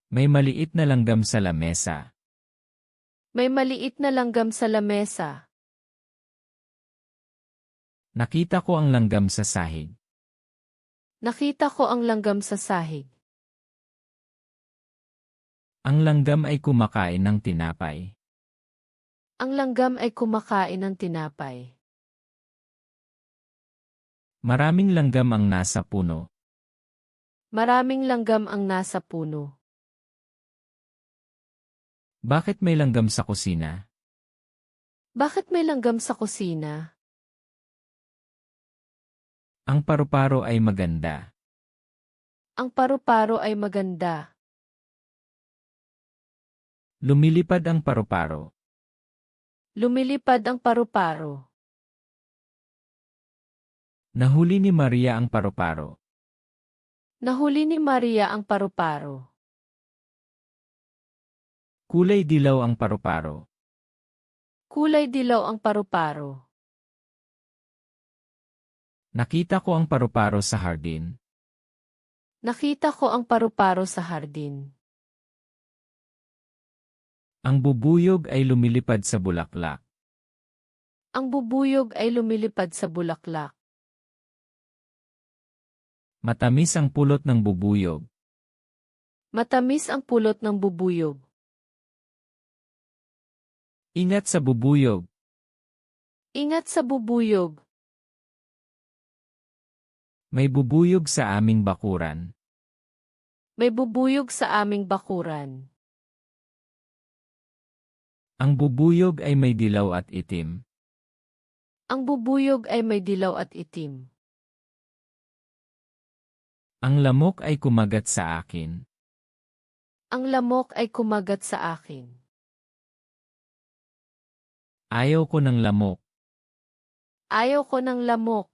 May maliit na langgam sa lamesa. May maliit na langgam sa lamesa. Nakita ko ang langgam sa sahig. Nakita ko ang langgam sa sahig. Ang langgam ay kumakain ng tinapay. Ang langgam ay kumakain ng tinapay. Maraming langgam ang nasa puno. Maraming langgam ang nasa puno. Bakit may langgam sa kusina? Bakit may langgam sa kusina? Ang paru-paro ay maganda. Ang paru-paro ay maganda. Lumilipad ang paru-paro. Lumilipad ang paru-paro. Nahuli ni Maria ang paru-paro. Nahuli ni Maria ang paru-paro. Kulay dilaw ang paru-paro. Kulay dilaw ang paru-paro. Nakita ko ang paru-paro sa hardin. Nakita ko ang paru-paro sa hardin. Ang bubuyog ay lumilipad sa bulaklak. Ang bubuyog ay lumilipad sa bulaklak. Matamis ang pulot ng bubuyog. Matamis ang pulot ng bubuyog. Ingat sa bubuyog. Ingat sa bubuyog. May bubuyog sa aming bakuran. May bubuyog sa aming bakuran. Ang bubuyog ay may dilaw at itim. Ang bubuyog ay may dilaw at itim. Ang lamok ay kumagat sa akin. Ang lamok ay kumagat sa akin. Ayaw ko ng lamok. Ayaw ko ng lamok.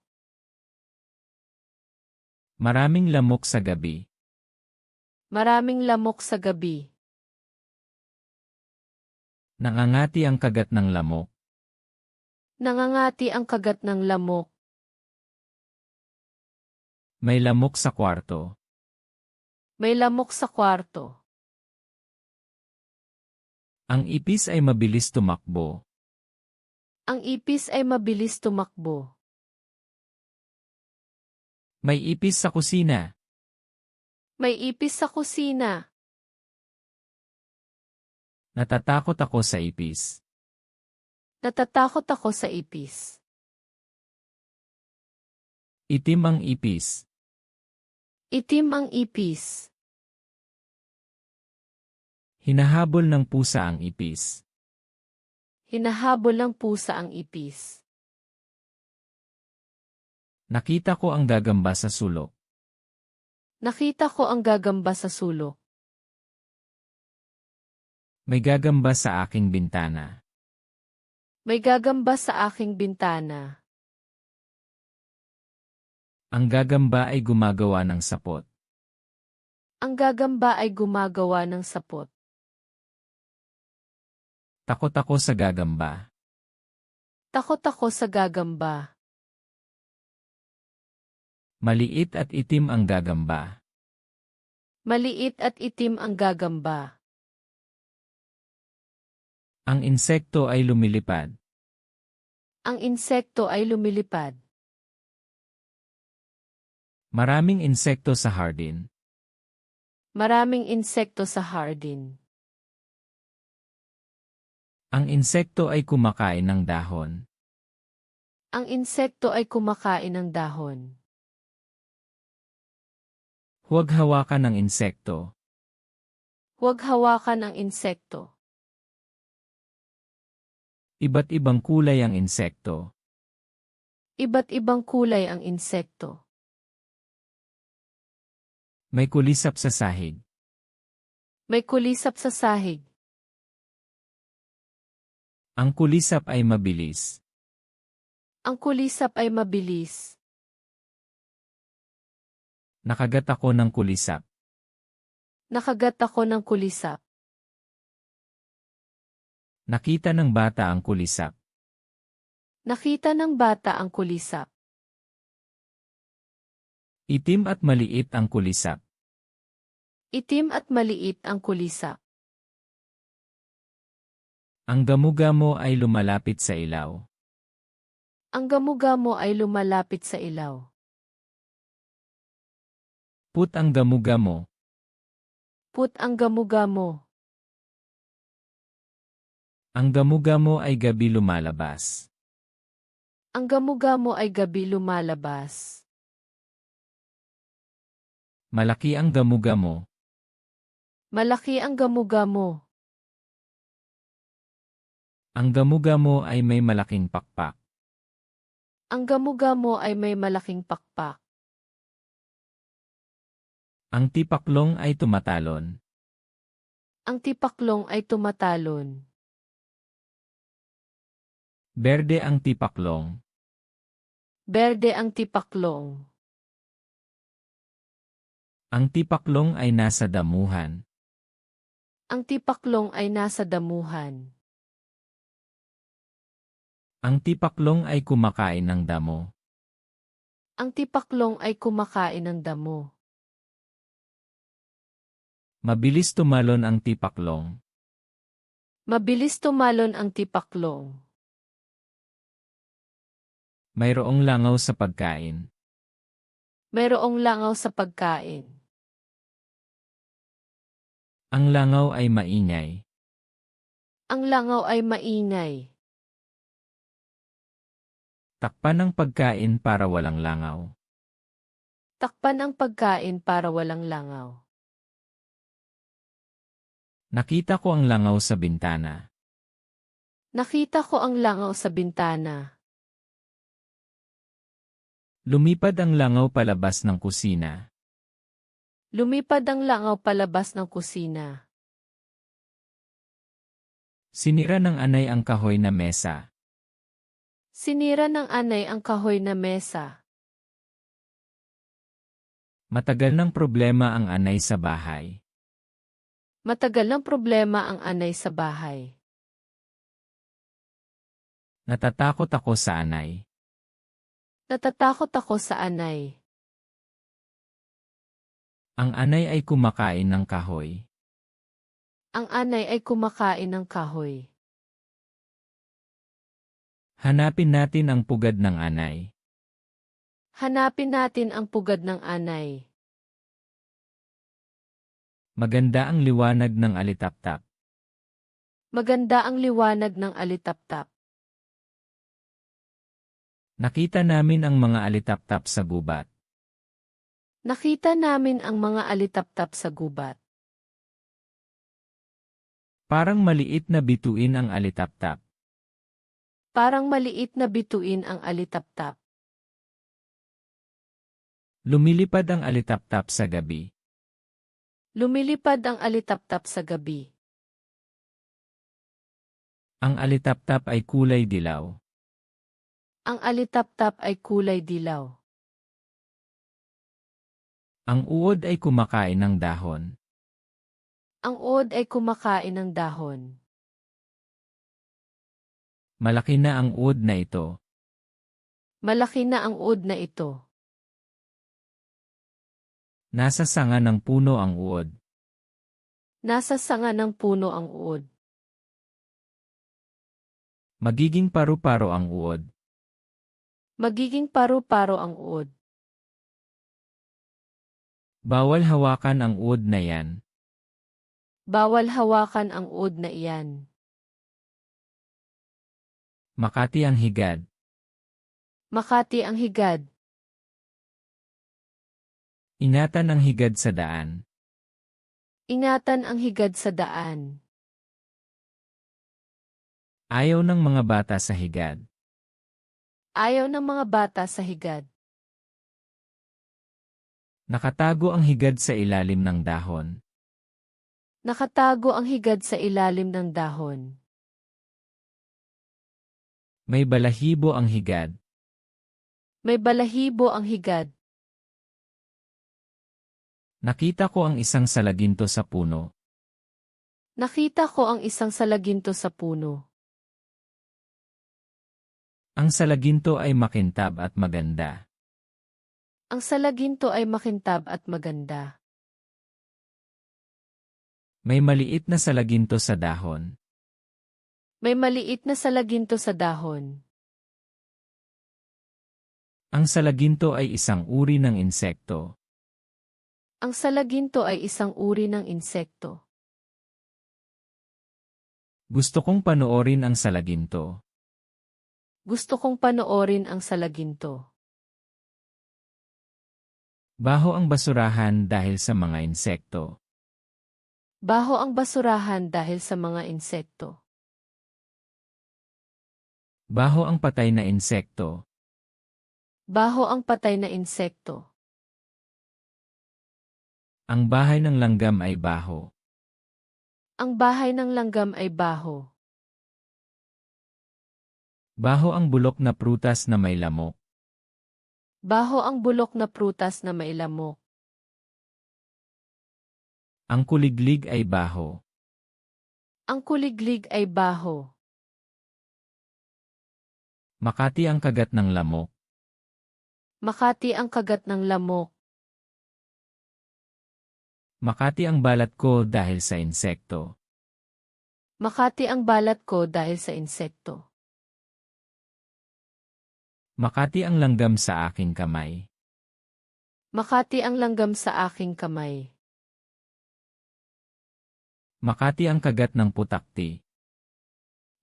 Maraming lamok sa gabi. Maraming lamok sa gabi. Nangangati ang kagat ng lamok. Nangangati ang kagat ng lamok. May lamok sa kwarto. May lamok sa kwarto. Ang ipis ay mabilis tumakbo. Ang ipis ay mabilis tumakbo. May ipis sa kusina. May ipis sa kusina. Natatakot ako sa ipis. Natatakot ako sa ipis. Itim ang ipis. Itim ang ipis. Hinahabol ng pusa ang ipis. Hinahabol ng pusa ang ipis. Nakita ko ang gagamba sa sulok. Nakita ko ang gagamba sa sulok. May gagamba sa aking bintana. May gagamba sa aking bintana. Ang gagamba ay gumagawa ng sapot. Ang gagamba ay gumagawa ng sapot. Takot ako sa gagamba. Takot ako sa gagamba. Maliit at itim ang gagamba. Maliit at itim ang gagamba. Ang insekto ay lumilipad. Ang insekto ay lumilipad. Maraming insekto sa hardin. Maraming insekto sa hardin. Ang insekto ay kumakain ng dahon. Ang insekto ay kumakain ng dahon. Huwag hawakan ng insekto. Huwag hawakan ang insekto. Iba't ibang kulay ang insekto. Iba't ibang kulay ang insekto. May kulisap sa sahig. May kulisap sa sahig. Ang kulisap ay mabilis. Ang kulisap ay mabilis. Nakagat ako ng kulisap. Nakagat ako ng kulisap. Nakita ng bata ang kulisap. Nakita ng bata ang kulisap. Itim at maliit ang kulisap. Itim at maliit ang kulisa. Ang gamugamo ay lumalapit sa ilaw. Ang gamugamo ay lumalapit sa ilaw. Put ang gamugamo. Put ang gamugamo. Ang gamugamo ay gabi lumalabas. Ang gamugamo ay gabi lumalabas. Malaki ang gamugamo. Malaki ang gamugamo. Ang gamugamo ay may malaking pakpak. Ang gamugamo ay may malaking pakpak. Ang tipaklong ay tumatalon. Ang tipaklong ay tumatalon. Berde ang tipaklong. Berde ang tipaklong. Ang tipaklong ay nasa damuhan. Ang tipaklong ay nasa damuhan. Ang tipaklong ay kumakain ng damo. Ang tipaklong ay kumakain ng damo. Mabilis tumalon ang tipaklong. Mabilis tumalon ang tipaklong. Mayroong langaw sa pagkain. Mayroong langaw sa pagkain. Ang langaw ay maingay. Ang langaw ay maingay. Takpan ang pagkain para walang langaw. Takpan ang pagkain para walang langaw. Nakita ko ang langaw sa bintana. Nakita ko ang langaw sa bintana. Lumipad ang langaw palabas ng kusina. Lumipad ang langaw palabas ng kusina. Sinira ng anay ang kahoy na mesa. Sinira ng anay ang kahoy na mesa. Matagal ng problema ang anay sa bahay. Matagal ng problema ang anay sa bahay. Natatakot ako sa anay. Natatakot ako sa anay. Ang anay ay kumakain ng kahoy. Ang anay ay kumakain ng kahoy. Hanapin natin ang pugad ng anay. Hanapin natin ang pugad ng anay. Maganda ang liwanag ng alitaptap. Maganda ang liwanag ng alitaptap. Nakita namin ang mga alitaptap sa gubat. Nakita namin ang mga alitaptap sa gubat. Parang maliit na bituin ang alitaptap. Parang maliit na bituin ang alitaptap. Lumilipad ang alitaptap sa gabi. Lumilipad ang alitaptap sa gabi. Ang alitaptap ay kulay dilaw. Ang alitaptap ay kulay dilaw. Ang uod ay kumakain ng dahon. Ang uod ay kumakain ng dahon. Malaki na ang uod na ito. Malaki na ang uod na ito. Nasa sanga ng puno ang uod. Nasa sanga ng puno ang uod. Magiging paru-paro ang uod. Magiging paru-paro ang uod. Bawal hawakan ang uod na yan. Bawal hawakan ang uod na iyan. Makati ang higad. Makati ang higad. Ingatan ang higad sa daan. Ingatan ang higad sa daan. Ayaw ng mga bata sa higad. Ayaw ng mga bata sa higad. Nakatago ang higad sa ilalim ng dahon. Nakatago ang higad sa ilalim ng dahon. May balahibo ang higad. May balahibo ang higad. Nakita ko ang isang salaginto sa puno. Nakita ko ang isang salaginto sa puno. Ang salaginto ay makintab at maganda. Ang salaginto ay makintab at maganda. May maliit na salaginto sa dahon. May maliit na salaginto sa dahon. Ang salaginto ay isang uri ng insekto. Ang salaginto ay isang uri ng insekto. Gusto kong panoorin ang salaginto. Gusto kong panoorin ang salaginto. Baho ang basurahan dahil sa mga insekto. Baho ang basurahan dahil sa mga insekto. Baho ang patay na insekto. Baho ang patay na insekto. Ang bahay ng langgam ay baho. Ang bahay ng langgam ay baho. Baho ang bulok na prutas na may lamok. Baho ang bulok na prutas na may lamok. Ang kuliglig ay baho. Ang kuliglig ay baho. Makati ang kagat ng lamok. Makati ang kagat ng lamok. Makati ang balat ko dahil sa insekto. Makati ang balat ko dahil sa insekto. Makati ang langgam sa aking kamay. Makati ang langgam sa aking kamay. Makati ang kagat ng putakti.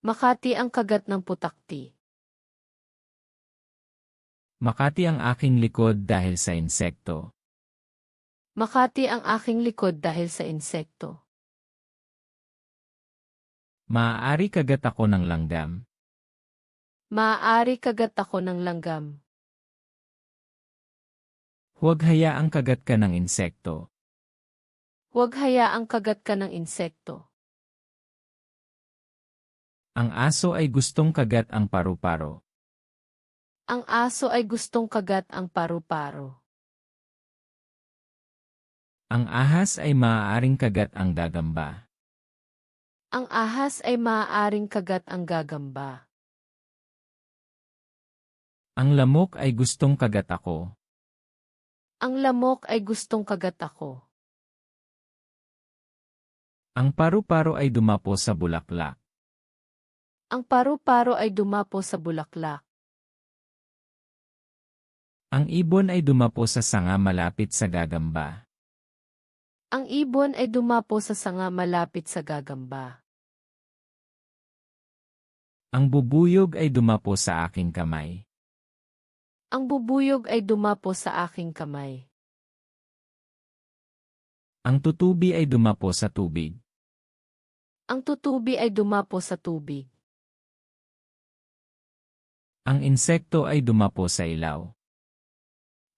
Makati ang kagat ng putakti. Makati ang aking likod dahil sa insekto. Makati ang aking likod dahil sa insekto. Maaari kagat ako ng langgam. Maaari kagat ako ng langgam. Huwag hayaang kagat ka ng insekto. Huwag hayaang kagat ka ng insekto. Ang aso ay gustong kagat ang paru-paro. Ang aso ay gustong kagat ang paru-paro. Ang ahas ay maaaring kagat ang gagamba. Ang ahas ay maaaring kagat ang gagamba. Ang lamok ay gustong kagat ako. Ang lamok ay gustong kagat ako. Ang paru-paro ay dumapo sa bulaklak. Ang paru-paro ay dumapo sa bulaklak. Ang ibon ay dumapo sa sanga malapit sa gagamba. Ang ibon ay dumapo sa sanga malapit sa gagamba. Ang bubuyog ay dumapo sa aking kamay. Ang bubuyog ay dumapo sa aking kamay. Ang tutubi ay dumapo sa tubig. Ang tutubi ay dumapo sa tubig. Ang insekto ay dumapo sa ilaw.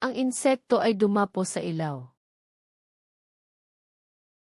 Ang insekto ay dumapo sa ilaw.